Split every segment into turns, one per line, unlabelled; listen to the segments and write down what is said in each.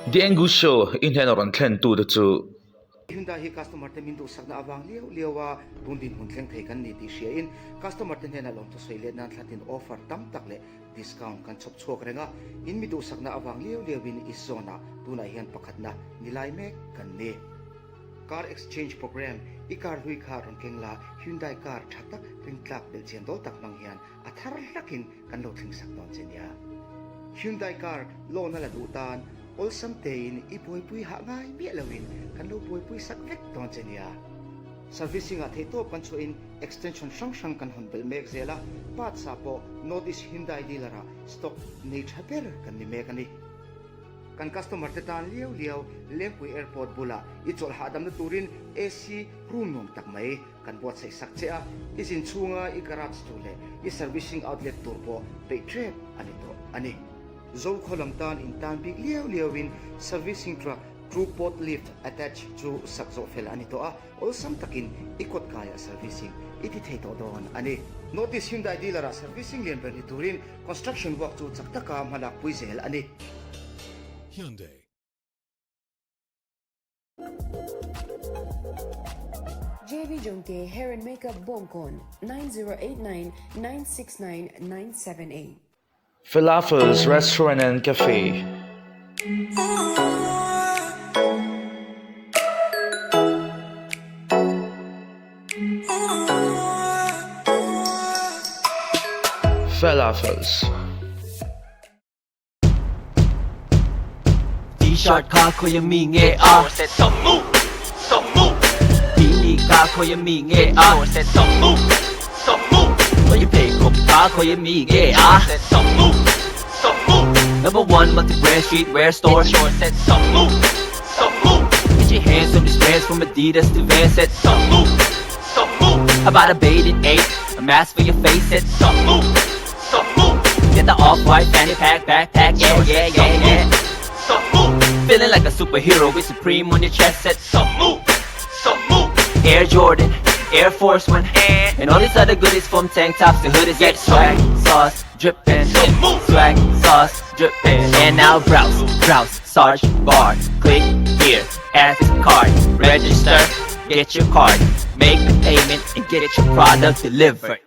The Anggu show in Henoron Clan to the two.
Hyundai hi customer te mindu sakna awang liwa tundin huntleng thei kan ni ti sia in customer te hena long to soile nan thlatin offer tam takle discount kan chop chok renga in midu sakna awang liwin is zona tuna hian pakhatna nilai mek kan ni car exchange program ikar hui car on kengla Hyundai car thatak ringtlak bel chen dol tak mang hian athar lakin kan lo thing sak don chen ya Hyundai car lo na la du tan all someday ipoy ha ngai mi lawin kan lo poy sak vek ton chenia servicing at heto kan so in extension sang kan honbel mek zela pat sa po notice Hyundai dealer stock nei thaper kan ni mekani kan customer te tan liaw lengpui airport bula ichol hadam na turin AC room nom tak mai kan bot sai sak chea isin chunga I garage tule I servicing outlet turbo pay trip ani Zo kholam tan in tan big liawin servicing truck crew pot lift attached to sakzo Fela anito all sam takin ikot kaya servicing iti theto don ani notice Hyundai dealer servicing lian per turin construction work to chaktaka hmalak puizel ani
Hyundai.
Jey Vee Jongte Hair and Makeup Bongkon 9089-969-978.
Fela's Restaurant and Cafe. Fela's.
T-shirt ka ko yung mingi set Samoo Pili ka ko yung mingi set Samoo When you pay ko ka ko yung mingi set Samoo Number 1 multi-brand streetwear store set Samoo Get your hands on these brands from Adidas to Vans set Samoo About a bathing ape, a mask for your face set Samoo Get the off-white fanny pack, backpack, yeah Feeling like a superhero with Supreme on your chest set Samoo Air Jordan, Air Force One and all these other goodies from tank tops to hoodies. Get swag, sauce, drippin', swag, sauce, drippin'. And now browse, Sarge, bar, click here, ask card, register, get your card, make the payment and get your product delivered.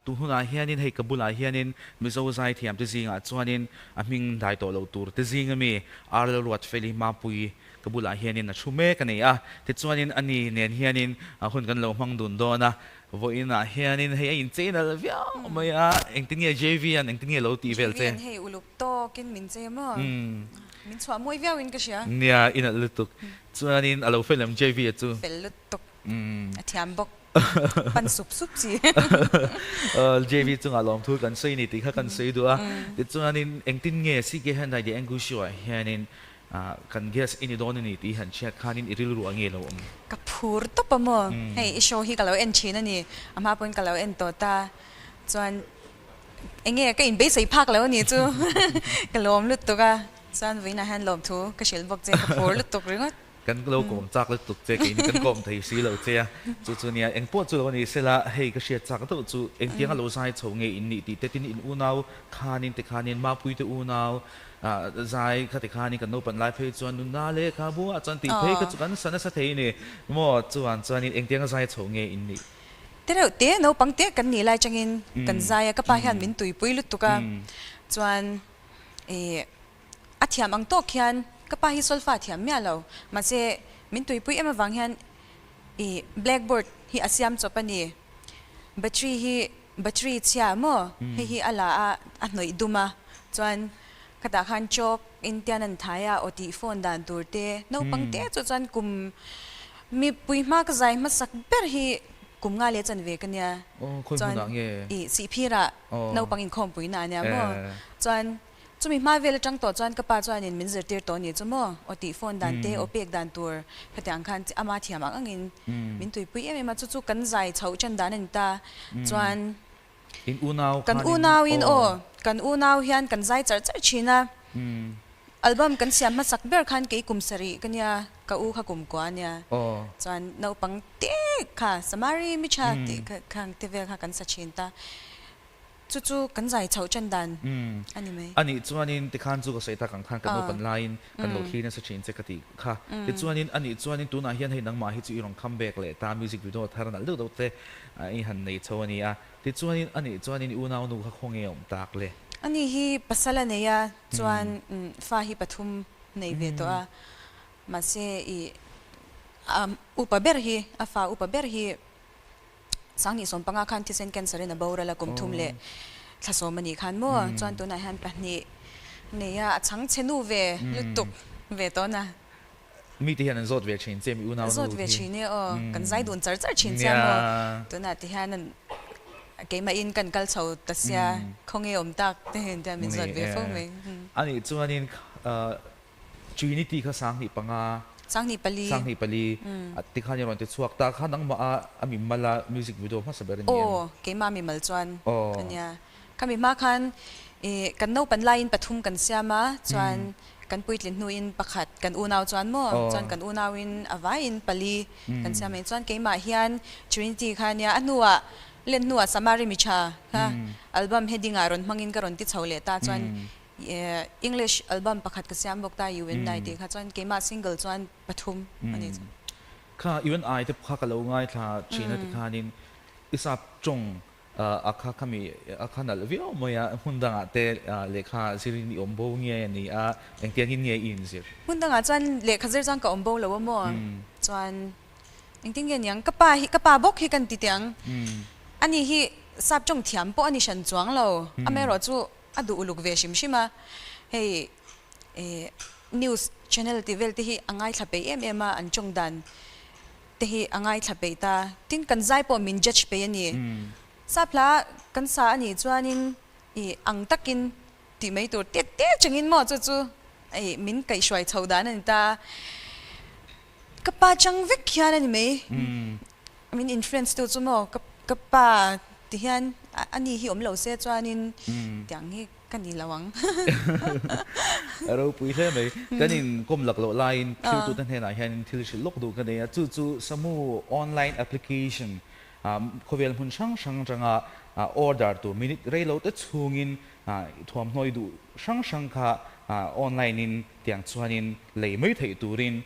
Tuhuna hianin hei kabula hianin mizo zai thiam te zinga chuanin aming dai to lo tur te zinga mi Lalruatfeli Mapuii kabula hianin na chume kani te chuanin ani nen hianin hun kan lo mang dun do na voina hianin hei in chena via maya engtinge Jey Vee an engtinge lo ti vel che
hei uluk to kin min che mo min chwa moi via win ka sia
nia ina lutuk chuanin alo film Jey Vee chu
fel lutuk athiam bok pan sup chi
Jey Vee chung alom thu kan sei ni ti kha kan sei du ti chuanin engtin nge si ge Hyundai The Anggu show hianin kan guess ini don ni ti han chat khanin iril ru ange lo
ka phur to pa mo hei show hi kalo en china ni ama pon kalo en to ta chuan enge ka in be sei phak lo ni chu kalom lut to ka chuan vina han lom thu ka shel bok che ka phur lut to ringot
kan lo kom chak le tuk che ke ni kan kom thei si lo che chu chu nia eng po chu lo ni sela hei ka sia chak to chu eng tiang lo sai chho nge in ni ti te tin in unau khanin te khanin Mapuii te unau zai kha te khanin kan no pan lai phei chuan nun na le kha bu a chan ti phei ka chu kan sana sa thei ni mo chuan chuanin eng tiang zai chho nge in ni
tereu te no pangte kan ni lai changin kan zaya ka pa hian min tui pui lut to ka chuan athiam ang to khian kapa hi solfa thiam mia lo ma che min tui pui ema wang hian blackboard hi asiam chopani battery chia mo hi ala a hnoi duma chuan khata khan chok intian an thaya oti phone dan turte no pangte chu chan kum mi pui ma ka zai ma sak ber hi kum nga le chan ve kania
chuan
si phira no pangin khom pui na nya mo chuan chumi ma vel chang to chuan ka pa chuan in min zirtir to ni chumo oti phone dan te opek dan tur khatang khan ama thiam angin min tui pui em ma chu kan zai chho chan dan an ta chuan
in unau
kan unau in kan unau hian kan zai char china album kan siam ma sak ber khan ke kum sari kania ka u kha kum kwa nia chuan no pang te ค่ะสมารีมิชาติข้างเทเวค่ะกันสัจฉินตาจู่ๆกันใจเฉาจันดันอันนี้ไหม
อันนี้ส่วนนี้ที่ข้างจู่ก็ใส่ตากันข้างกันโอเปนไลน์กันโหลดที่นั่นสัจฉินเจกติค่ะแต่ส่วนนี้อันนี้ส่วนนี้ตัวน่าเห็นให้นังมาให้จู่อีรองคัมแบ็กเลยตามมิวสิกวิดีโอท่านั้นเลือกตัวเตะไอ้หันในโชว์นี้แต่ส่วนนี้อันนี้ส่วนนี้อุณาอุณเขาคงเงี้ยมตากเลย
อันนี้ฮีปัสสาวะเนี่ยส่วนฟ้าฮีปฐุมในเวตัวมาเสียอุปเบอร์ฮีฟ้าอุปเบอร์ฮีสังนิสมปังอาคันที่เซนกันสรินาบาวระละกุมทุมเล่ถ้าสมัยนี้ขันมั่วจวนตัวนั้นหันไปนี่เนี่ยช่างเชนูเวลุตุกเวตัวน่ะ
มีที่เห็นจดเวชินเจมีอุณาอุณ
จดเวชินเนี่ยกันใจโดนจัดชินเสียมั่วตัวนั้นที่หันเกี่ยมาอินกันกัลเชาตัดเสียคงเยี่ยมตักแต่เห็นแต่มีจดเวฟงไหม
อันนี้จวนนี้จูนิตี้เขาสังนิปัง
สังนิปลี
ที่ข้ายังรอนติดสวกตาข้านังมามีมาลามิวสิกวิดีโอมาสบายเนี่ย
โอ้เกี่ยมามีมัลจวนอันเนี้ยข้ามีมาคันกันโนปันไลน์ปฐุมกันเสียมาจวนกันปุยลินนูอินประคัดกันอูนาวจวนมั่วจวนกันอูนาวินอวาอินปลีกันเสียมาจวนเกี่ยมาเฮียนจูนิตี้ข้าเนี่ยอันนัวเล่นนัวสมาริมิชาค่ะอัลบั้มเฮดิ้งอารอนมังอินกรอนติดเฉาเลตาจวนEnglish album ประคัดกษัตริย์บอกตาอยู่เว้นได้ดีค่ะจวนเกมมาซิงเกิลจวนปฐุมอันนี้
ค่ะอีเวนไอที่พักกันแล้วง่ายค่ะชีนที่ข้านินอิสระจงอาคาขมีอาคานั่นวิโอมวยหุ่นดังอาเตเลขาสิรินิอมโบเงียนี่เอ็งเตียงเงียอินสิ
หุ่นดังอาจวนเลขาสิริจังกับอมโบแล้วว่ามั่วจวนเอ็งเตียงเงียยังกะปาบอกให้กันติดยังอันนี้ที่สับจงเทียมปอันนี้ฉันจวงเราอเมริกาอดูอุลุกเวชิมชิมาเฮ้นิวส์ช่องที่เวลที่อังไงทับไปEMEอันจงดันที่อังไงทับไปตาทิ้งกันใจพอมินจัดไปยันนี่สับละกันสาอันนี้จวนนี้อังตักินที่ไม่ตัวเตี้ยจังอินหมอจู่มินไก่ช่วยชาวดานันตากระปาจังวิกยานันไหมมินอินฟลูเอนซ์ตัวจู่หมอกระปาที่ฮันอันนี้หิวมเหลาเสียจวนนี้อย่างนี้กันนี่ระวัง
เราพูดใช่ไหมกันนี่ก้มหลักโหลดไลน์คิวตัวนั้นเห็นอะไรเห็นที่เราล็อกดูกันเนี่ยจู่ๆสมูออนไลน์แอปพลิเคชันเขาเวลหุ่นช่างจังออเดอร์ตัวมินิเรย์เราจะช่วงอินทวมน้อยดูช่างค่ะออนไลน์นินเตียงชวนนินเลยไม่ถ่ายตัวริน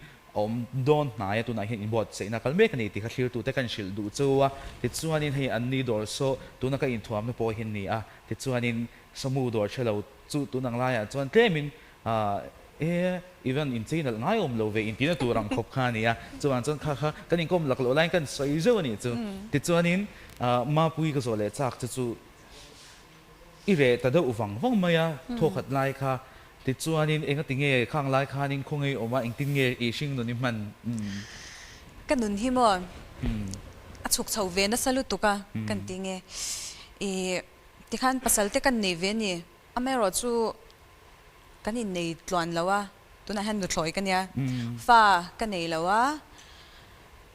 โดนนายตัวไหนเห็นบอดเสียนักเมกันนี่ที่เขาชิลตัวแต่กันชิลดูจัวติดชวนนินให้อันนี้ดอร์โซตัวนักอินทวมนึกพอเห็นนี่ติดชวนนินสมูดอร์เชลจู่ตัวนังไล่จวนเทมินอีเวนอินที่นั่นง่ายเราเวอินที่นั่นตัวรังคบขานี่จวนค่ะกันนี่ก็หลักโลไลน์กันสวยจังนี่จู่ติดชวนนินมาปุยก็โซเลจากจู่อีเรตัดเอาฟังมาทขัดไล่ค่ะติดชวนนินเองก็ติงเงข้างไล่ค่ะนินคงเงออกมาเองติงเงเอชิงโดนมัน
กันนุนที่มั่วฉุกเฉินเวนัสลุตุกะกันติงเงที่ขันภาษาเตกันในเวนี่อเมริกากันในตอนแล้วว่าตัวนั้นหันดูถอยกันเนี่ยฟ้ากันในแล้วว่า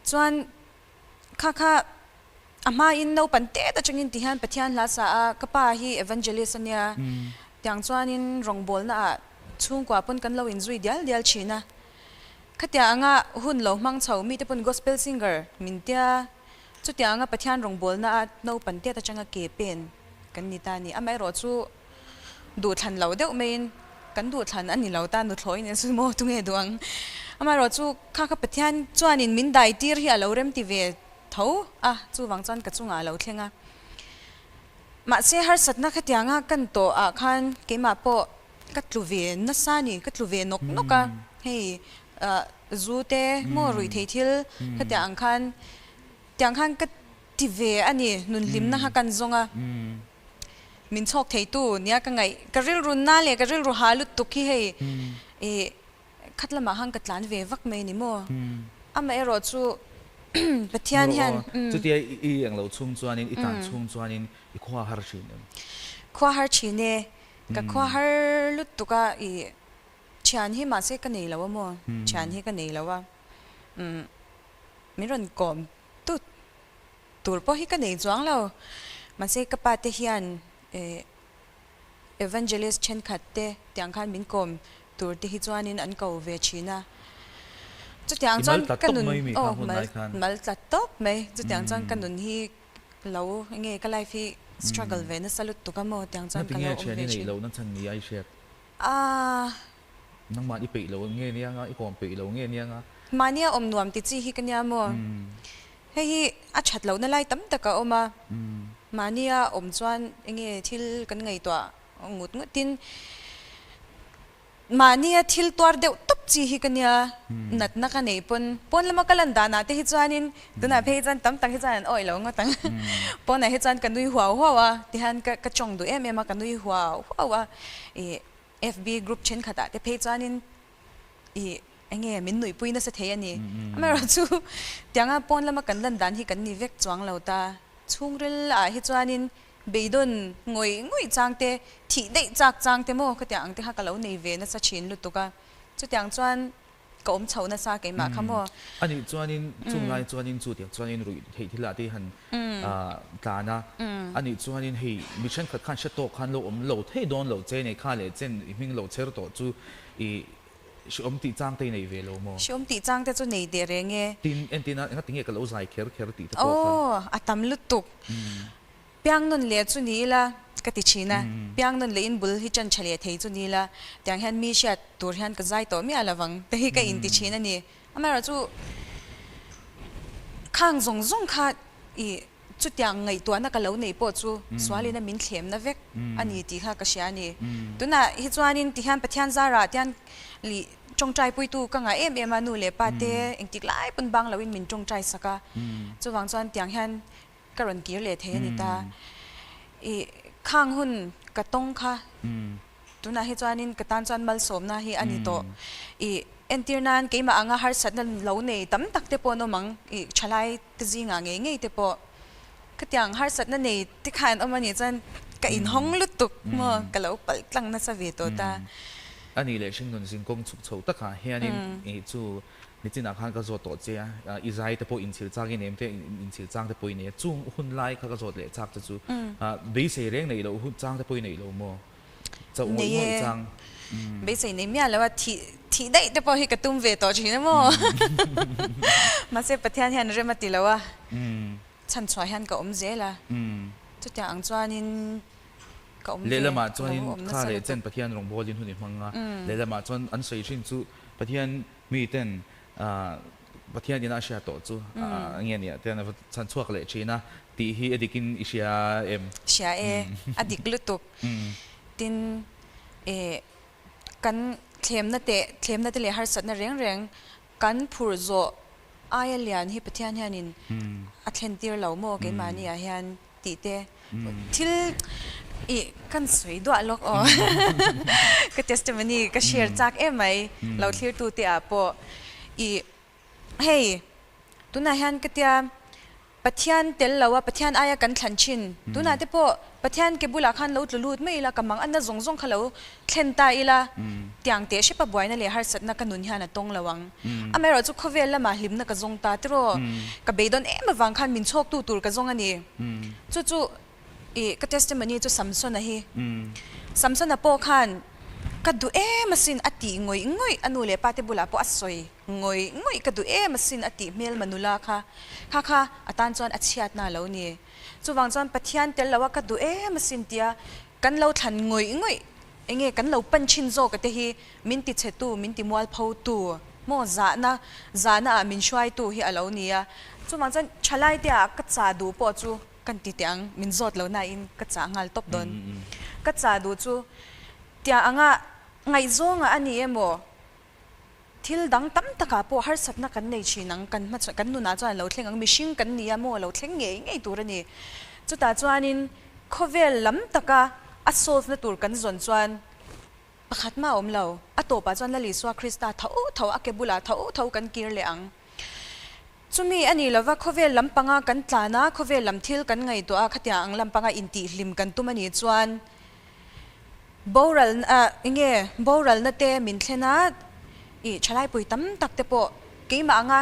จวนค่ะอามาอินเราปันเตแต่จังอินที่หันปะที่หันลาซากระป๋าฮีเอวานเจลิสเนี่ยอย่างจวนอินรองบอลน่ะช่วงกว่าปนกันเราอินจุยเดียลชีนะขัดอย่างอ่ะหุ่นเรามังเฉามีแต่ปน gospel singer มินเตียจุดอย่างอ่ะปะที่หันรองบอลน่ะเราปันเตแต่จังอ่ะเก็บเป็นกันนี่ตานี่อเมริกาดูทันเราเดี๋ยวไม่กันดูทันอันนี้เราตาดูถอยเนี่ยสมมติตรงนี้ดวงอเมริกาข้ากับปะที่หันจวนอินมินได้ตีร์ที่เราเริ่มตีเวทูจู่วังจันกับจู่งาเราเที่ยงมาเสียหายสัตว์นักที่ยังกันโตคันเกี่ยมาพอกัตลูเวนนัสานี่กัตลูเวนนกเฮ้จูเต้มอรุยเทียลกัตยังคันกัตที่เวอันนี้นุนลิมนะฮะกันจงมินชอกเทียตูเนี่ยกันไงกระริลรุนน่าเลยกระริลรุฮาลุตุกี้เฮ้คัตละมาหังกัตลานเววักไม่นี่มั้งอเมริกาปะเทียนฮัน
จุดที่อย่างเราช่วงจวนนินอีกการช่วงจวนนินอีขวาฮาร์ชิน
ขวาฮาร์ชินเนี่ยกับขวาฮาร์ลุตุกะอีเชียนให้มาเสกันนี่แล้วว่ามั้งเชียนให้กันนี่แล้วว่าไม่รันก่อมตัวพอให้กันนี่จวงแล้วมาเสกับปาเทียนเอวานเจลิสเช่นขัดเตะที่อังคารมินก่อมตัวที่จวนนินอันเก่าเวชินะ จุดอย่างจอนกันนุน
โอ้
mal tlat top mai จุดอย่างจอนกันนุนhi lo nge ka life hi struggle ve na salut tu ka mo tiang jong ka lo
เชียนี่นี่เรานั่นทันนี้ไอเชีย นั่งมาอีปีเราเงี้ยเนี่ยงะอีกองปีเราเงี้ยเนี่ยงะ
มาเนี่ยอมนวมติจีฮิกันยามัวเฮ้ยอาชัดเรานั่นไล่ตั้มตะกะอมามาเนี่ยอมจวนเงี้ยทิลกันไงตัวงุดงุดตินมาเนี่ยทิลตัวเดียวตับจีฮิกันยานัดนักกันเองปนแล้วมากันลันดานาที่ฮิจวานินตัวน่ะเพจจันตั้มตั้งฮิจวานอ้อยเรางะตั้งปนไหนฮิจวันกันดุยหัววะที่ฮันกะจงดูมากันดุยหัววะFB group เช่นขดาแต่เพจจานินไงมินหนุ่ยปุยน่าเสถียรนี่ไม่รู้จู่ที่งั้นปนแล้วมากันดันดันที่กันนี่เวกจวงเราตาช่วงเรื่องที่จานินเบดอนงวยจางเตะที่ได้จากจางเตะโม่ก็ที่งั้นที่ฮักเราในเวน่าจะชินลุตุกะจู่ที่งั้นจวนก็อมเช่าน่าสักมาคำว่า
อันนี้จวนนินจุงไลจวนนินจู่เดียวจวนนินรู้เหตุที่ละที่หันตานะอันนี้จวนนินให้มิชันขัดขันเชตโตขันเราโหลดให้โดนโหลดเจในข้าเลยเจนมิ่งโหลดเชตโตจู่ชมตีจ้างเตในเวลโม
ชมตีจ้างเตจู่ในเดเรง
ตินเอ็นตินะงั้นติงเอกเราใส่เคร์ตี
โอ้อะตำลุตุกเปียงนนเลียจู่นี้ละกติชีนะเปียงนนเลียนบุลฮิจันเฉลี่ยเทจู่นี้ละแต่ยังเห็นมีเช็ดตัวเห็นก็ใจโตมีอะไรวังแต่ฮิก็อินติชีนั่นนี่ไม่รู้จู่ข้างซงค่ะจุดอย่างไงตัวนักเล่าในปอจูสวาลีน่ะมินเข็มนะเวกอันนี้ที่ข้าก็เชียนี่ตัวน่ะฮิจวานินที่ฮันปะเทียนซาราที่ฮันลีจงใจปุยตูกังไงมานูเลปาเตอิงติกไล่ปนบางเราวินมินจงใจสักจู่วางจวนที่ฮันกระรนกีเลเทนี่ตาข้างหุ่นกระตงค่ะตัวน่ะฮิจวานินกระตันจวนมัลสมนะฮีอันนี้โตเอ็นตีนันเกี่ยมาอ่างหาร์สัตนั่นเล่าในตั้มตักเตปโนมังชลายตจิงอ่างเงี้ยเตปก็อย่างฮาร์สัตนั่นนี่ที่ขานออกมาเนี่ยจันกับอินห้องลุตุกมั่วกับเราเปิดตั้งนัสเวตตา
อันนี้เลยชิงนนสิงคงสุกโฉตะขาเฮียนี่จู่นี่จีน่าขันก็โจทย์ตัวเจ้าอิสราเอลแต่พออินสิลจากอินเอ็มเตอินสิลจากแต่พอเนี่ยจู่หุ่นไล่เขาก็โจทย์เลยจากจู่เบสเรื่องไหนเราหุ่นจากแต่พอเนี่ยเรามั่วจะอุ่นหุ่นจัง
เบสในเมียแล้วว่าที่ได้แต่พอให้กระตุ้มเวตชีนะมั่วมาเสพประเทศเฮียนเรื่องมาติแล้วว่าฉันช่วยฮันกับเจละจุดอย่างจวนินกับ
เลยละมาจวนินข้าเลยเจนประเทศโรงพยาบาลหุ่นมังงะเลยละมาจวนอันใส่ชิ้นจู่ประเทศมีเต้นประเทศยินาเซียโตจู่เงี้ยเนี่ยแต่ฉันช่วยเลยชีนะตีฮีอดีกินอิเชีย
เชียอดีกลุตุกตินกันเทมนั่นเตะเลยฮาร์สัตนั่นเร่งกันพูดโจอายเลียนที่ประเทศเฮียนินอัตเลนติร์เหล่าโมกันมาเนี่ยเฮียนตีเตที่กันสวยด้วยล็อกอ๋อก็เทสต์มันนี่ก็แชร์จากไหมเราที่ตัวเตะปอเฮ้ยตัวนั้นเฮียนก็เตะประเทศเตลเราว่าประเทศอายกันขันชินตัวนั้นเตะปอประเทศเก็บบุหรี่ขันเราตลุดไม่ละกำมังอันนั้นซงเขาเราเข็นตายละที่อังเตะใช่ปะบ่อยนั่นเลยฮาร์สัตนักนุนเฮียนตรงระวังอเมริกาจุกเขาเวลละมาหิมนักซงตาที่รอกับเบดอนมาวังขันมินโชคตัวกระซงอันนี้จู่ก็เทสต์มันนี่จู่ซัมซุงนะฮีซัมซุงน่ะปอขันกัดดูมาสินอติงอยอันนู้นเลยปาเตบุลาปออัศสวยงอยกัดดูมาสินอติเมลมนุลาค่ะอาจารย์จวนอัจฉริยะน่าเล่านี่จู่วางจวนปะเทียนเตลแล้วว่ากัดดูมาสินเตียกันเราทันงอยกันเราปันชินโจกันเตฮีมินติเชตูมินติมัวพาวตูโมจานะมินช่วยตูฮีอาเล่านี่จู่วางจวนชลายเตียกัดจาดูปอจู่กันติเตียงมินจอดเล่าน่าอินกัดจางาลตบดอนกัดจาดูจู่เตียงไงโจงอันนี้โมทิลดังตั้มตะกาปอฮาร์สัตนักกันในชีนังกันมากันนู่นน่าจะเราเทงมิชิงกันนี่โมเราเทงไงตัวนี้จุดตาจวนินโคเวลล้ำตะกาอัศโซฟนตัวกันจวนประคัดมาเราอัตโตปะจวนละลิสวาคริสตาเท่าอักเกบุลาเท่ากันกีร์เลอังจุมีอันนี้แล้วว่าโคเวลล้ำปังกันตานะโคเวลล้ำทิลกันไงตัวขัดยังล้ำปังอินติลิมกันตัวมันนี่จวนบอรัลบอรัลนั่นเตมินเทน่าชลายปุยตั้มตักเตปอกี่มาอ่ะ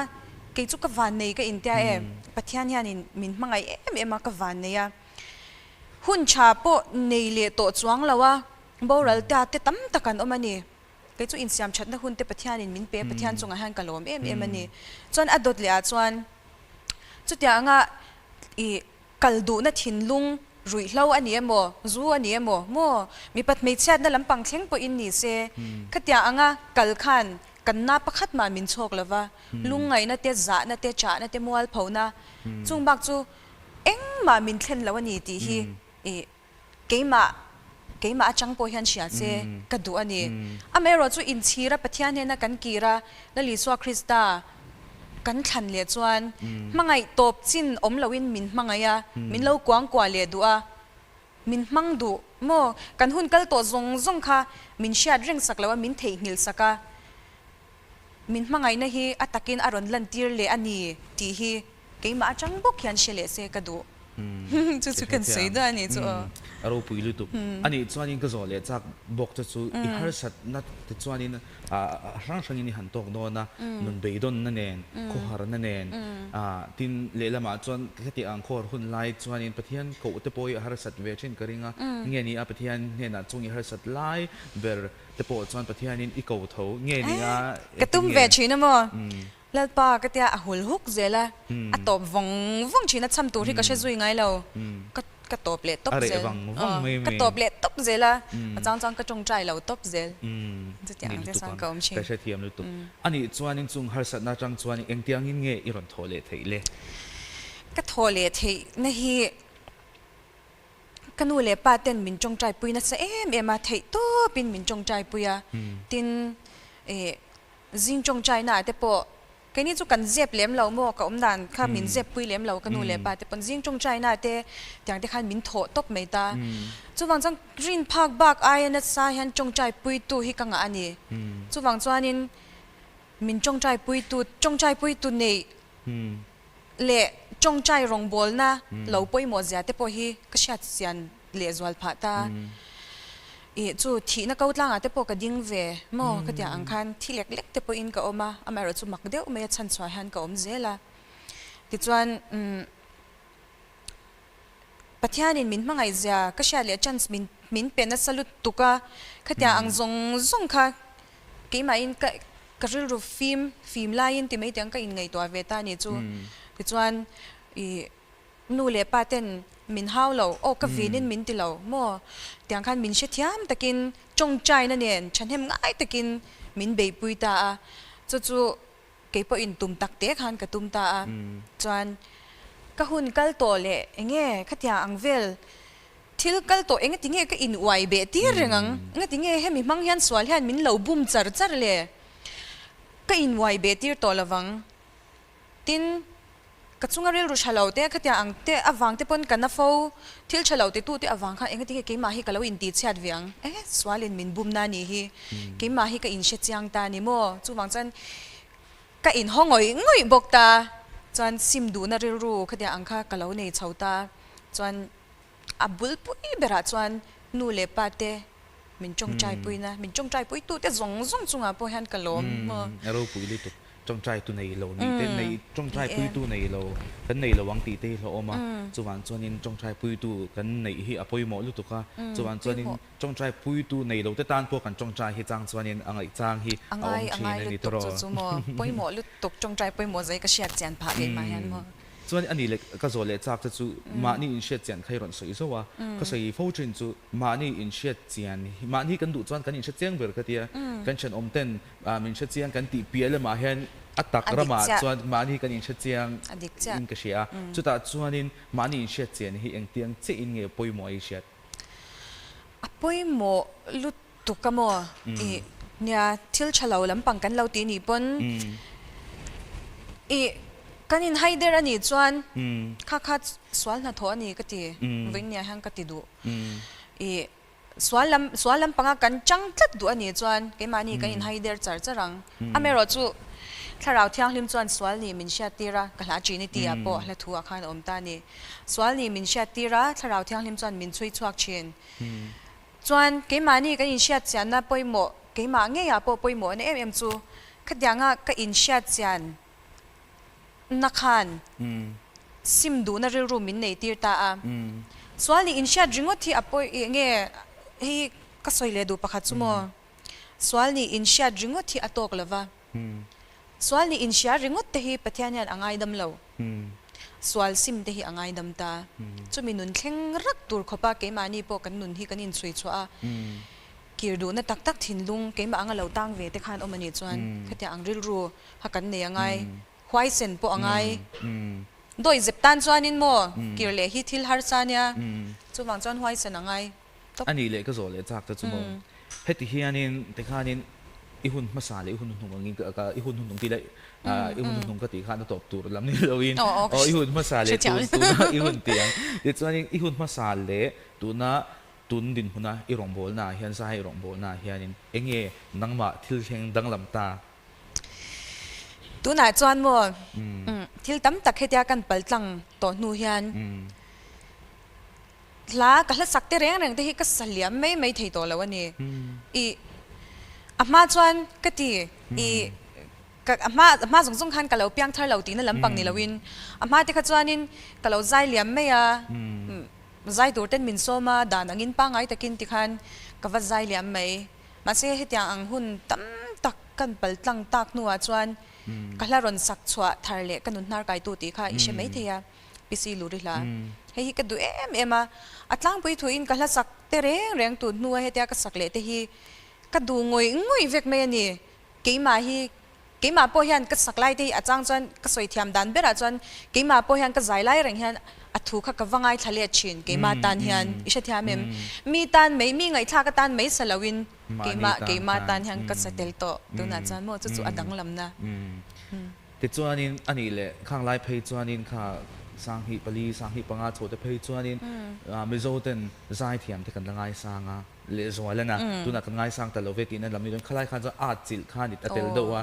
กี่จุกวันนี้ก็อินเดียปะเทียนยันมินมังไงมากับวันนี้หุ่นชาปอในเลี้ยตัวจวงแล้วว่าบอรัลเตะตั้มตักกันออกมานี่ cái chỗ in siam chat na hun te pathian in min pe pathian chunga han kalom em ani chuan adot le a chuan chu tia anga I kaldu na thinlung rui hlo ani emaw zu ani emaw mo mi pat mei chat na lampang thleng po in ni se khatia anga kal khan kan na pakhat ma min chhok lawa lungai na te za na te cha na te mual phona chung bak chu eng ma min thlen lo ani ti hi keima achang po hian sia che kadu ani amero chu in chira pathian he na kan kira la li swa krista kan thlan le chuan mangai top chin om lowin min mangaya min lo kwang kwa le du'a min mang du mo kan hun kal to zong kha min shat reng saklawa min thei hnil saka min mangai na hi atakin aron lan tir le ani ti hi keima achang bok hian shele se kadu chu kan sei da ni chu
aro puilu tu ani chuanin ka zole chak bok chu I har sat na te chuanin rang in han tok no na nun beidon na nen ko har na nen tin le lama chuan khati ang khor hun lai chuanin pathian ko te poi har sat ve chin karinga nge ni a pathian ne na chung I har sat lai ber te po chuan pathianin I ko tho nge ni a
katum ve china mo lalpa katia ahul huk zela atop vong china cham tu ri ka she zui ngai lo ka top le top zel ka top le top zela chang ka chong trai lo top zel chu tiang te sang ka om chi
ka she thiam lu tu ani chuanin chung har sat na chang chuanin engtiang in nge iron thole theile
ka thole thei na hi kanu le pa ten min chong trai pui na sa em a thei to pin min chong trai puya tin zing chong trai na te po cái này chú cần dẹp lém lâu mua cả đàn khá mình dẹp pui lém lâu cái nụ lẽ ba thì phần riêng trong trai na thế tiếng thế khăn mình thổ top mấy ta chú vàng chăng green park bạc ai nát sai hắn trong trai pui tu hi căng anh ấy chú vàng cho anh mình trong trai pui tu này lệ trong trai rong bol na lâu pui mua giá thế po hi cái shát xian lệ zoal phá ta chú thị na câu lang à, thế po cái ding về, mo cái tiếng anh khan thị lek lek thế po in cái oma, ama rồi chú mặc đeo mấy chân xoay han cái om dễ la, thì chuan pathian in min mangai zia, cái xe lệ chance min pen na salut tuka, cái tiếng anh zong kha, cái mà in cái ril ru phim lain thì mấy tiếng cái in ngày tua về ta ni chú, thì chuan nu le paten min hao lo o ka vinin min ti lo mo tiang khan min she thiam takin chong chai na nen chanhem ngai takin min be pui ta a chu ke po in tum tak te khan ka tum ta a chuan ka hun kal to le enge khatia angvel thil kal to enge tinge ka in wai be ti rengang nga tinge he mi mang hian swal hian min lo bum char le ka in wai be tir to lawang tin kachunga rel ru chalo te khatia ang te awang te pon kana fo thil chalo te tu te awang kha engati ke ma hi kalo in ti chat viang swalin min bum na ni hi ke ma hi ka in she chiang ta ni mo chuwang chan ka in ngoi bok ta chan sim du na rel ru khatia ang kha kalo nei chauta chan abul pui bera chan nu le pa te min chong chai pui na min chong chai pui tu te zong chunga po han kalom mo
aro pui li tu trong trai tu nei lo ni te nei trong trai pui tu nei lo kan nei lo wang ti te lo oma chuwan chuanin trong trai pui tu kan nei hi apoi mo lu tu kha chuwan chuanin trong trai pui tu nei lo te tan po kan trong trai hi chang chuanin angai chang hi
angai lu tu chu mo poi mo lu tuk trong trai poi mo zai ka siat chan pha ve ma han mo
chuan ani le ka zole chak chu ma ni in shet chian khai ron soi zo wa ka sei fo chin chu ma ni in shet chian ma ni kan du chuan kan in shet chiang ber ka tia kan chen om ten min shet chiang kan ti pial ma hian atak rama chuan ma ni kan in shet chiang in ka sia chu ta chuanin ma ni in shet chian hi eng tiang che in nge poi mo ai shet
apoi mo lu tu ka mo nya thil chalo lampang kan lo ti ni pon kanin haider ani chuan kha swal na tho ani kati win ya hang kati du swalam panga kan chang tlat du ani chuan ke mani kanin haider charang amero chu tharau thiang hlim chuan swal ni min sha tira kala chi ni ti a po la thuwa khan om ta ni swal ni min sha tira tharau thiang hlim chuan min chui chuak chin chuan ke mani kanin sha chan na poimo ke ma nge ya po poimo ne em chu khadyanga ka in sha chan nakhan sim du na ril room in nei tir ta a swali in sha dringo thi apoi nge hi ka soile du pakhat chumo swal ni in sha ringot hi atok lova swal ni in sha ringot te hi pathian yan angai dam lo swal sim te hi angai dam ta chumi nun thleng rak tur khopa ke mani po kan nun hi kan in chui chua kirdu na tak tak thin lung ke ma anga lo tang ve te khan omani chuan khatia angril ru hakan ne angai hwai sen po angai doi zep tan chuan in mo kirle hi thil har chania chuwang chuan hwai sen angai
ani le ka zo le chak ta chumo heti hianin te khanin ihun masale ihun nungangin ka ihun nung ti lai ihun nung ka ti khan top tur lam ni loin ihun masale tu na ihun tiang ti chuanin ihun masale tu na tun din huna irong bol na hian sa irong bol na hianin enge nangma thil heng danglam ta
tu na chuan mo thil tam tak hetia kan paltlang to nu hian la ka hla sakte reng reng te hi ka saliam mai thei to lawani I ama chuan ka ti I ka ama zong khan ka lo piang thar lo ti na lampang ni lawin ama te kha chuanin ka lo zai liam mai a zai tur ten min soma dan angin pa ngai takin ti khan ka va zai liam mai ma se hetia ang hun tam tak kan paltlang tak nu a chuan ka hla ron sak chhuah thar le kanun nar kai tu ti kha I she mai theya pisi luri la hei ka du ema atlang pui thu in ka hla sak te reng tu nu hetia ka sak le te hi ka du ngoi vek mai ani keima po hian ka saklai te achang chuan ka soi thiam dan bera chuan keima po hian ka zai lai reng hian athu kha ka wangai thale chin keima tan hian isha thiamem mi tan mai mi ngai thla ka tan mai salawin keima tan hian ka satel to tuna chan mo chu adang lamna
ti chuanin ani le khang lai phei chuanin kha sang hi pali sang hi panga chote phei chuanin mizoten zai thiam te kan langai sanga le zwala na tuna kan ngai sang talo ve ti na lamni don khalai khan cha a chil khan it atel do wa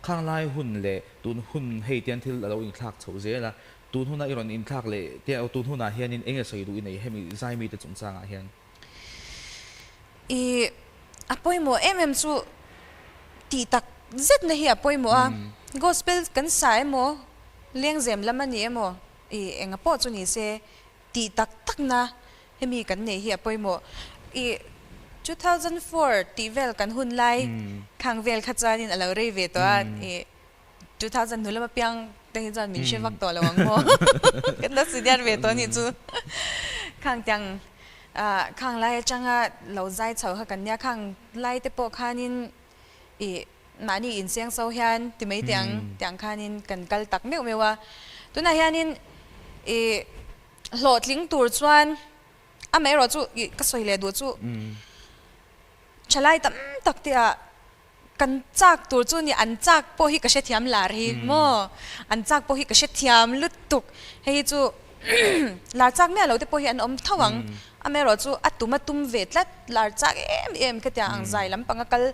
khang lai hun le tun hun hei tian thil alo in thlak chho zela tun huna iron in thlak le te tun huna hianin enge soi du in ei hemi zai mi te chung changa hian
I apoi mo chu ti tak zet na hi apoi mo a gospel kan sai mo leng zem lamani mo I enga po chu ni se ti tak tak na hemi kan nei hi apoi mo I 2004 ti vel kan hun lai khang vel kha chanin alo rei ve to a 2000 nulama piang teng jan min she vak to lawang mo kan da sidiar ve to ni chu khang tyang khang lai changa lo zai chho ha kan nya khang lai te po khanin I mani in siang so hian ti mai tyang khanin kan kal tak meu mewa tuna hianin hlotling tur chuan a mai ro chu ka soi le du chu chalai tam tak te a kan chak tur chu ni an chak po hi ka she thiam lar hi mo an chak po hi ka she thiam lutuk hei chu lar chak me lo te po hi an om thawang a me ro chu atuma tum ve tlat lar chak em ka tia ang zai lam panga kal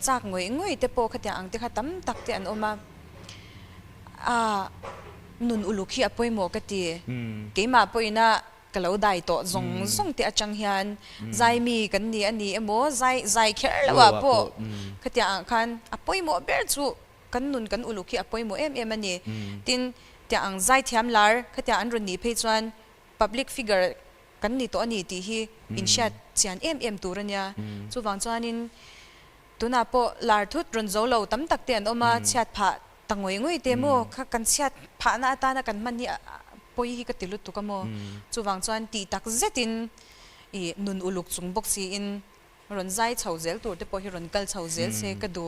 chak ngoi te po ka tia ang te kha tam tak te an oma nun ulukhi apoi mo ka ti keima poina kalau dai to zong te achang hian zai mi kan ni ani emo zai kher lawa po khatia khan apoi mo ber chu kan nun kan ulukhi apoi mo em ani tin tia ang zai thiam lar khatia an ron ni phei chuan public figure kan ni to ani ti hi in shat chian em turania chu wang chuanin tuna po lar thut ron zo lo tam tak te an oma chat pha tangoi te mo kha kan chat pha na ta na kan man ni poi hi ka tilut tu ka mo chuwang chuan ti tak zetin I nun uluk chung box si in ron zai chho zel tur te po hi ron kal chho zel se ka du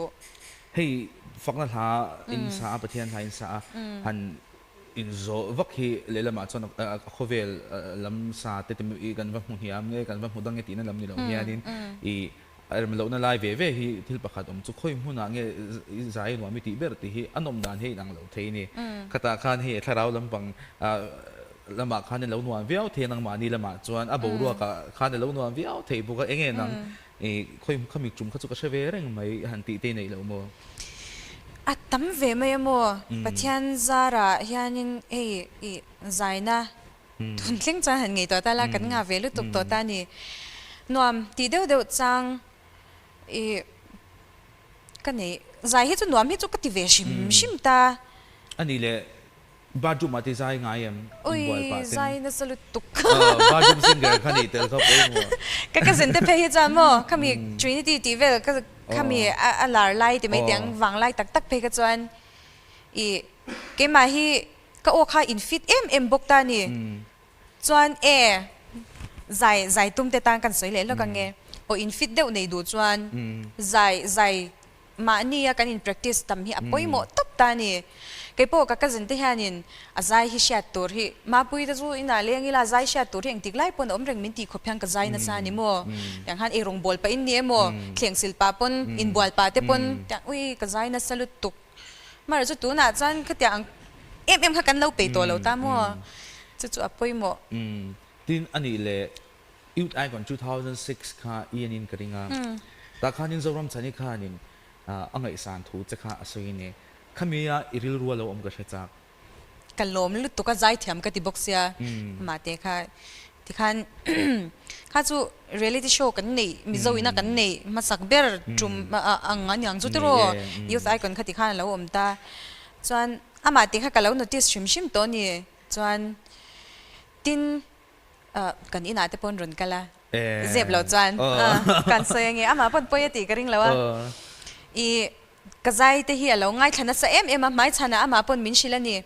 hei fakna tha in sa pathian tha in sa han in zo vak hi lelama chon khovel lam sa te te I kan va mu hiam nge kan va mu dang ti na lam ni lo hianin I lo na lai ve hi thil pakhat chu khoi huna nge zai no mi ti ber ti hi anom dan hei nang lo thei ni khata khan hi tharau lampang lama khan lo nuan viau the nang ma ni lama chuan a bo ru ka khan lo nuan viau thei bu ka enge nang khoi khami chum kha chu ka sheve reng mai han ti te nei lo mo
atam ve mai mo pathian zara hianin I zaina thun thleng cha han ngei to ta la kan nga ve lu tuk to ta ni nuam ti deu chang kan nei zai hi chu nuam hi chu ka ti ve shim ta
ani le bajum ati zai ngai em
oi zai na salut tuk
bajum singer khani tel ka po mo
ka zen te phe hi cha mo kami Trinity ti vel ข้ามีลาร์ไล่แต่ไม่เตียงวางไล่ตักเพกจวนเกมาฮีก็โอค่าอินฟิตบกตานี่จวนใจตุ้มเตตังกันสวยเลยแล้วกันไงโออินฟิตเดวในดูจวนใจมานี่กันอิน practice ทำฮีป่วยหมดตับตานี่ก็พวกก็จะเห็นนินใจฮิเชียตัวฮีมาปุยแต่จู่อินาเลี้ยงอีลาใจเชียตัวที่ยังติดไล่ปนอมเริงมินตีขบยังกับใจนั่นซานี่มั้งอย่างฮันรงบอลไปอินเดียมั้งเขียงศิลปะปนอินบอลปาเตปนอย่างอุ้ยกับใจนั่นสลุดตุกมาเราจะตัวน่ะจันคืออย่างข้ากันเล่าไปตัวเราตามมั้งจู่ป่วยหมด
ทีอันนี้เลยยุคไอก่อน2006ค่ะนินกระดิ่งแต่ข้านินจะรำชันนี่ข้านินอังไงสารถูจะข้าอาศัยเนี่ยข้ามีอิริลรัวเราก็ใช้จาก
กันล้มลุตุกใจเทียมกันที่บ็อกเซียมาเตะค่ะที่ขันข้าจู่เรียลิตี้โชว์กันนี่มิโซวินากันนี่มาสักเบอร์จุ่มงานอย่างจู่ตัวยุคไอก่อนข้าที่ขันแล้วตาจวนมาเตะค่ะกันแล้วโน้ติสชิมตัวนี้จวนตินกันอินาเตปนรุนกันละเจ็บแล้วจวนกันเสียงเงี้ยมาปนป่วยตีกันริงแล้วกระจายเที่ยวแล้วง่ายขนาดจะไม่ชนะมาปนมินชิลนี่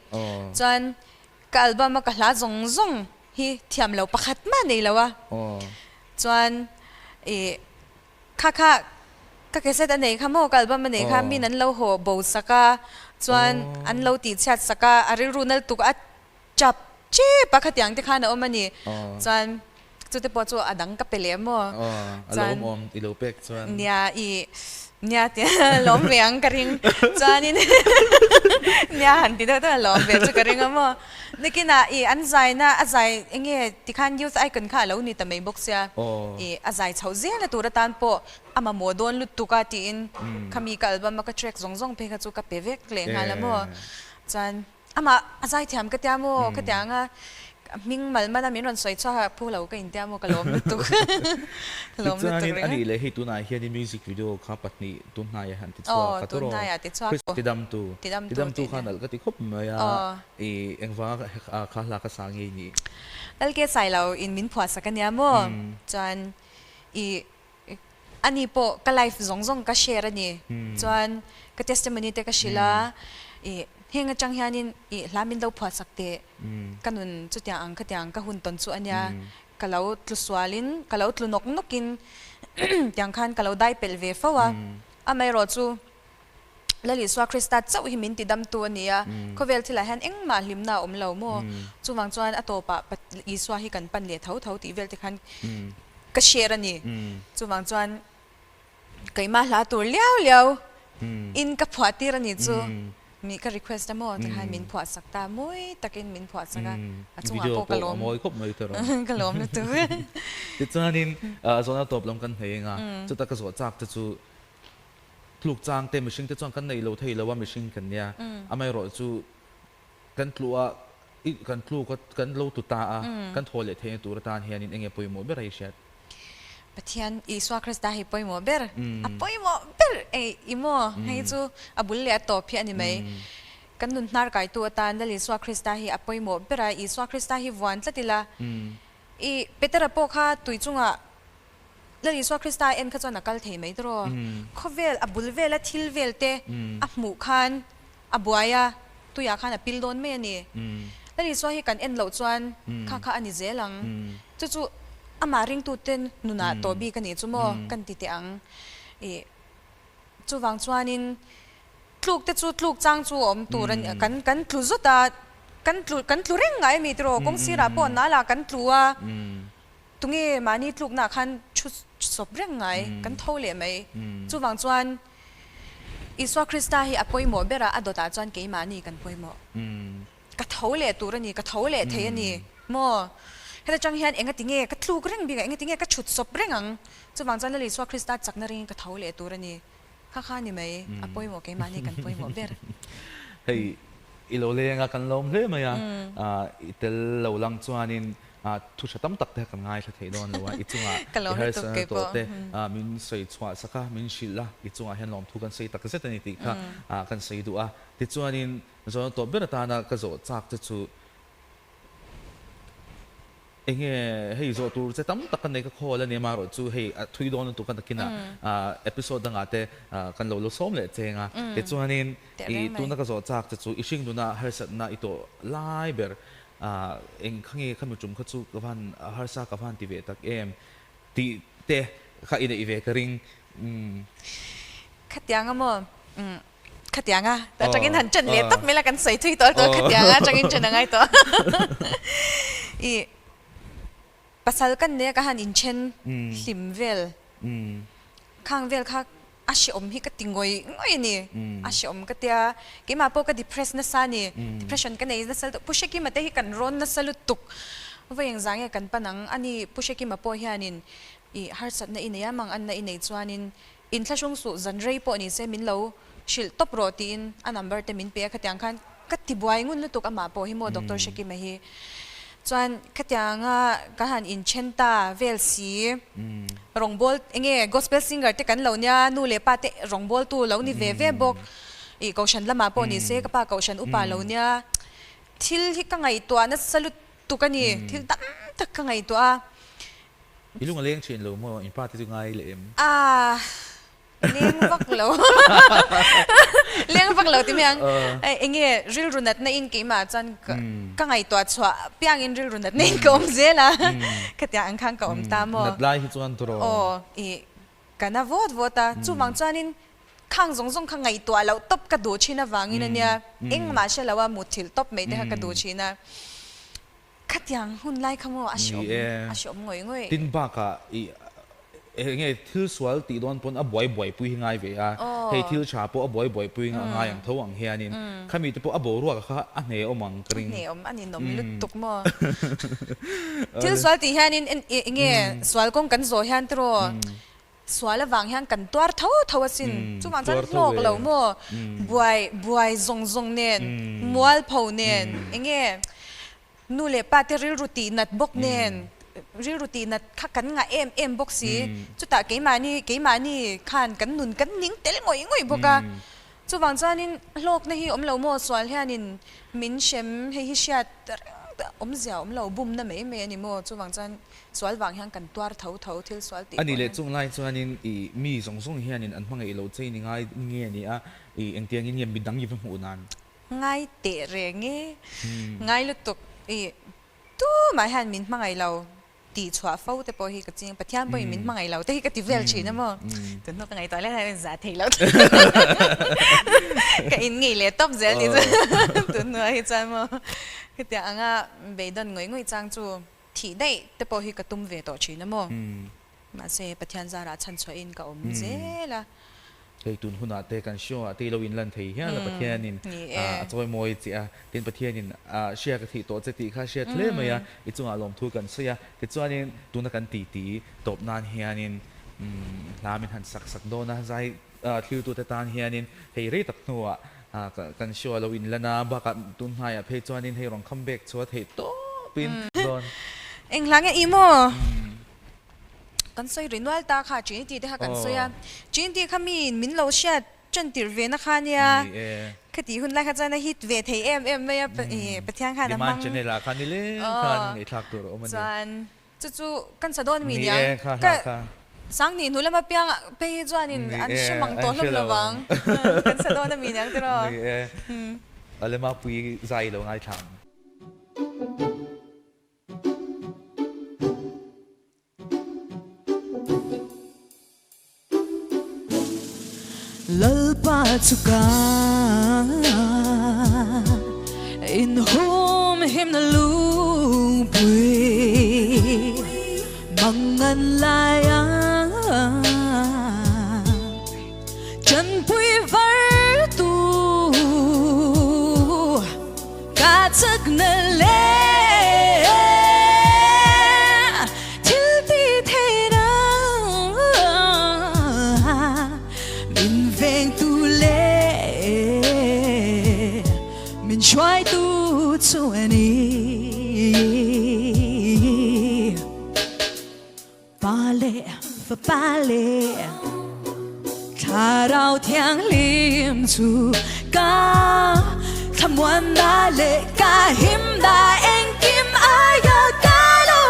จนกัลบามกัลลาซงฮีเทียมแล้วประคัดมาในแล้วจนข้าก็เสด็จในข้าโมกัลบามในข้ามีนั้นเราหัวบูสกาจนอันเราติดชัดสกาอะไรรู้นั่นตุกอัดจับเจ็บประคัดอย่างที่ข้าเนาะมันนี่จนจุดที่พอจูอดังกับเปลี่ยนมั้ง
จนอิโลเป็กจน
เนี่ยที่ล้มเวียงกระริงจานี่เนี่ยหันที่ตัวล้มเวียงจะกระริงมั้งนี่กินอันใจนะอันใจเงี้ยที่ขันยูสไอกันข้าแล้วนี่แต่ไม่บอกเสียอันใจเฉาเสียนะตัวตันปะมาโมดอนลุตุกาตีนขามีกัลบัมก็เทรกซงเพกจูกับเปเวกเลยงานละมั้งจันมาอันใจเทียมก็เทียมมั้งก็เทียงมิงมันมันมีรอนสวยชอบพวกเราก็อินเดียมันก็ล้มลุตุก
ล้มลุตุกอันนี้เลยให้ตัวนายเฮียในมิวสิกวิดีโอครับปัตนีตัวนายหันติดชัวร์
ตัวนายติดชัวร์
ติดดำตูขันแล้วก็ติดคบมาเอ็งว่าข้าหลักสังเกตนี่
แล้วก็ใส่เราอินมินพอสักกันเนี่ยมั้งจนอันนี้พอก็ไลฟ์ซงก็แชร์นี่จนก็เทสต์มันนี่เตก็ชิลาเฮงจังฮานินลามินเราพอสักเตกันนุนจุดอย่างอังคดอย่างก็หุ่นต้นส่วนเนี่ยก็เราทลุสวาลินก็เราทลุนกกินอย่างขันก็เราได้เปลเวฟ้าวไม่รอจูแล้วลิสวาคริสตัสเจ้าหิมินติดดำตัวเนี่ยเขาเวลที่ละเห็นเอ็งมาลิมนาเราโม่จูวังจวนอโตปะอีสวาให้กันปันเลี้ยเท่าตีเวลที่ขันก็เชียร์นี่จูวังจวนไก่มาลาตัวเลี้ยวอินกับผัวตีรันนี่จูมีก็ request นะมั้งแต่ให้มินผัวสักตามุ้ยตะกินมินผัวสักอ่ะจุงอาโปกลม
มวยคบมวยเถอะ
กลมเลยตัว
ติดจานินส่วนเราตบลงกันเองจุดตะกสวดจากจะจูถูกจางเต็มมิชิงจะจางกันในเราไทยแล้วว่ามิชิงกันเนี่ยไม่รอจูกันกลัวกันกลัวกันเราตุตากันโทรเลยเทนตัวตาเฮียนินเองยังป่วยหมดไม่ไรเช็ด
ปะเทียนอีสวาคริสตาให้ป่วยหมดเบอร์ป่วยหมดเบอร์อีโมให้จูบุลเลียตบเพียนี่ไหมกันนุนนาร์ไก่ตัวตาแล้วอีสวาคริสตาให้ป่วยหมดเบอร์อีสวาคริสตาให้วันสักทีละเปเตอร์โปค่ะตุยจุงอ่ะแล้วอีสวาคริสตาเอ็นเขาจะนักการเทไม่ตรอเขาเวลบุลเวลและทิลเวลเตหมู่คันบัวยาตุยาคันปิลโดนเมนี่แล้วอีสวาให้กันเอ็นเหล่าจวนข้าอันนี้เจลังจู่มาริงตูเต้นนุนาตัวบีกันนี่จู่มั้งกันติดอังจู่วังจวนินทลูกแต่จู่ทลูกจังจู่อมตัวรันกันทลูจุดตากันทลูเร่งไงมีตัวกงศิราปอนน่าละกันทลูอ่ะตรงนี้มานี่ทลูกน่ะคันชุดสบเร่งไงกันเท่าเลยไหมจู่วังจวนอิสวาคริสตาฮีอป่วยหมอเบระอดตาจวนเกี่ยมานี่กันป่วยหมอกระเท่าเลยตัวรันนี่กระเท่าเลยเทียนี่หมอเฮ้ยจังเฮียนเอ็งก็ติงเงก็ทลูกเร่งบีกเอ็งก็ติงเงก็ชุดศพเร่งอังจะวางจันเลยสวาคริสต์จักนาริงก็เท่าเลยตัวนี้ข้านี่ไหมป่วยหมอเกี่ยมานี่กันป่วยหมอเบร์
เฮ้ยอีโลเลียงกันลมเลยไหมอ่ะอีเตลเราลังจวนินทุกชะตั้มตักเตะกันง่ายสักทีโดนเลยว่าอีจุงอ่ะ
อีเฮ
ตัวเตะมินใส่ชวาสักมินชิลละอีจุงอ่ะเห็นลมทุกกันใส่ตักเสร็จนี่ติค่ะกันใส่ดูอ่ะติจวนินจวนตัวเบร์ตานะก็จะจากจะจูเ เงี้ยให้โจตูจะตั้มตักกันในก็คอแล้วเนี่ยมาหรอจูให้ทุยโดนตุกันตะกินเอพิโซดดังอาเตกันเราลุส้มเลยเจงแต่จูนี่ตัวนักโจจากจะจูอิชิงดูน่าเฮร์สัตน่าอีตัวไลเบอร์เองข้างเงี้ยข้ามจุ่มข้าจูกับพันเฮร์สักกับพันทีเวตักตีเตะข้าอินอีเวกริง
ขัดยังมั้งขัดยังแต่จังอินหันจันเลี้ยตักไม่ละกันใส่ทุยตัวขัดยังจังอินจันยังไงตัวpasal kan dia kahan inchen limvel khangvel kha ashom hi ka tingoi ngoi ni ashom ka tia ke ma po ka depress na sa ni depression ka nei na sal pushe ki mate hi kan ron na salutuk weng zang ya kan panang ani pushe ki ma po hianin I har sat na inaya mang an na inay chuanin in thlasung su zanrei po ni se min lo shil top rotin a number te min pe khatyang khan katibuai ngun lutuk ama po hi mo doctor sheki ma hi chuan khatyanga kahan in chenta velsi rongbol enge gospel singer te kan lo nya nu le pa te rongbol tu lo ni ve ve bok I kaushan lama po ni se kapa kaushan upa lo nya thil hi ka ngai to na salut tu ka ni thil tam tak ka ngai to a
ilung aleng chin lo mo in part tu ngai le em
leng vak lo leng vak lo ti miang enge ril runat na in ke ma chan ka ngai to chwa piang in ril runat na in kom zela khatya ang khang ka om ta mo
nat lai hi chuan tro
kana vot vota chu mang chanin khang zong zong khang ngai to lo top ka do china wangin ania eng ma sha lawa muthil top me de ka do china khatyang hun lai khamo ashom ngoi
tin ba ka nghe thiếu swal ti don pon a boy pui ngai ve hey thiếu cha po a boy pui ngai ang tho ang hianin khami te po a bo ru ka a ne omang kring
ne om ani nom lut tuk mo thiếu swal ti hianin nghe swal kong kan zo hian tro swal awang hian kan twar tho asin chu mang chan lok lo mo buai zong nen mual pho nen nghe nu le pa te ril ruti nat bok nen ril ruti nat kha kan nga em bok si chu ta ke mani khan kan nun kan ning tel ngoi boka chu wang chanin lok na hi om lo mo swal hianin min shem hi shat om zia om lo bum na me ani mo chu wang chan swal wang hian kan twar tho thil swal ti
ani le chung lai chuanin mi zong hianin an hmanga ilo chei ni ngai nge ni a engtiang in yem bidang yim hu nan
ngai te re nge ngai lutuk tu mai han min mangai lo tihchhuah fo te po hi ka ching pathian po min mangai lo te hi ka ti vel china mo tu no ka ngai to le za thei lo ka in ngi le top zel ni tu no hi chan mo ka ti anga beidon ngoi chang chu thi dei te po hi ka tum ve to china mo ma se pathian za ra chan chho in ka om zela
cái tuần hôm nào tê can show à tê lâu in lần thấy ha là bát thiên nín cho mồi chị tên bát thiên nín share cái thị tổ chế thị khác share thế mà ya ít chung lòng thu cần xưa cái cho nên tuần nào cần tỉ top nan hiền nín làm mình hẳn sắc đô na dài thiếu tu tan hiền nín hay rít tập nua can show lâu in lần na bác tuần hai à phải cho nên hay rong comeback cho thấy to pin đòn
anh lắng nghe emaw kan soi renewal ta kha chin ti te ha kan soya chin ti khami min lo sha chen tir ve na kha nia khati hun la kha chana hit ve thei em me pathian kha na mang
chen la kha ni le khan ei thak tur o man
chan chu kan sa don mi nia ka sang ni nu lama piang pe chuanin an shemang to hlom lawang kan sa don na mi nang tro
ale Mapuii zai lo ngai thang
lalpa chuka in home him na lu pui mangan laya chân pui var tu ka chak na le try to any ballet for ballet tha rao thiang lim chu ka tham wan da le ka him da en kim aya ka lo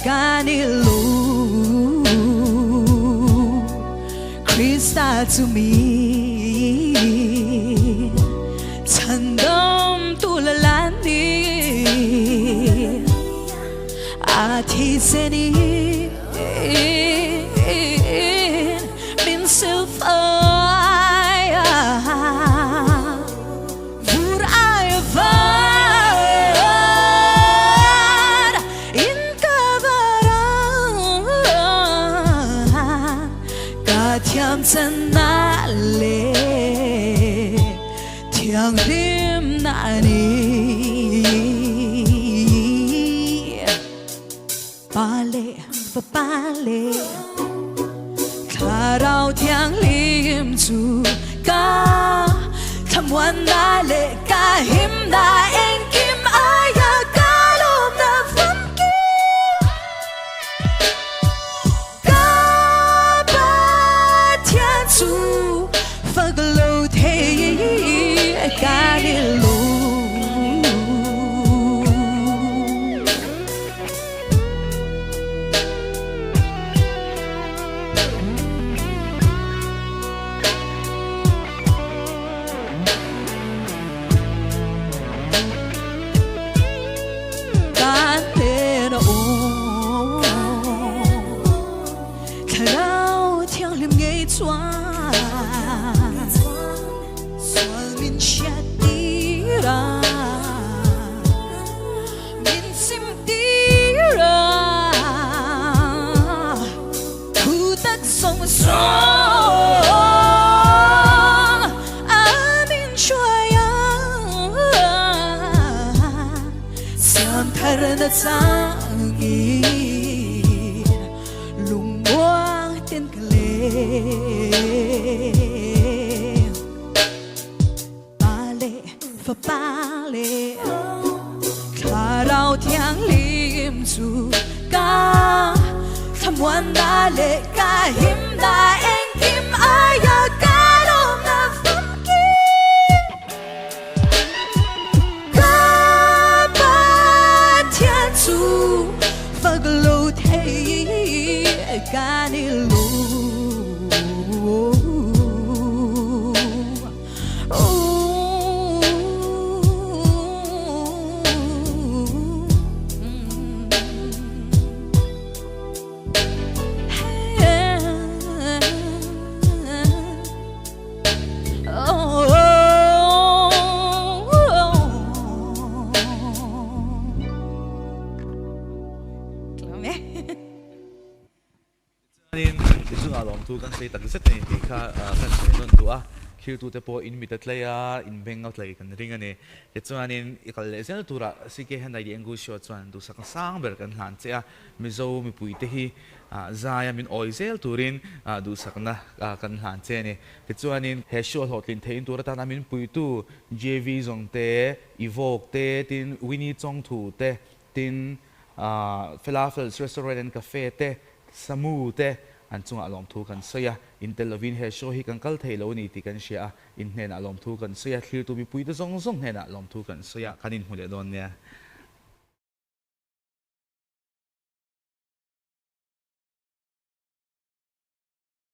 Kanilu Krista to me Tandam tulalani Ati seni Min silfaya Vur ayavad In kabaran Katyam sanale Tiang rim nani Bale for bale Klarao tiang lim chu ka Tham wan da le ka him da en kim aya ka lom na pham ki Ka ba tian chu phag lo the ka ni lo
kan say tag set ni ka kan non tu a khil tu te po in mi tatlaya in beng out lai kan ring ani te chuanin ikal lesel tura sike Hyundai The Anggu show chuan du sak sang ber kan hlan che a mizo mi pui te hi zaya min Aizawl turin du sakna kan hlan che ni te chuanin he show hotlin thein tura ta namin pui tu Jey Vee Jongte emaw te tin Winnie Chawngthu te tin Fela Fels restaurant and cafe te Samoo te an chunga lom thu kan soya in telovin he show hi kan kal theilo ni ti kan sia in hnen a lom thu kan soya thlir tu mi pui te zong zong hnen a lom thu kan soya kanin hule don nia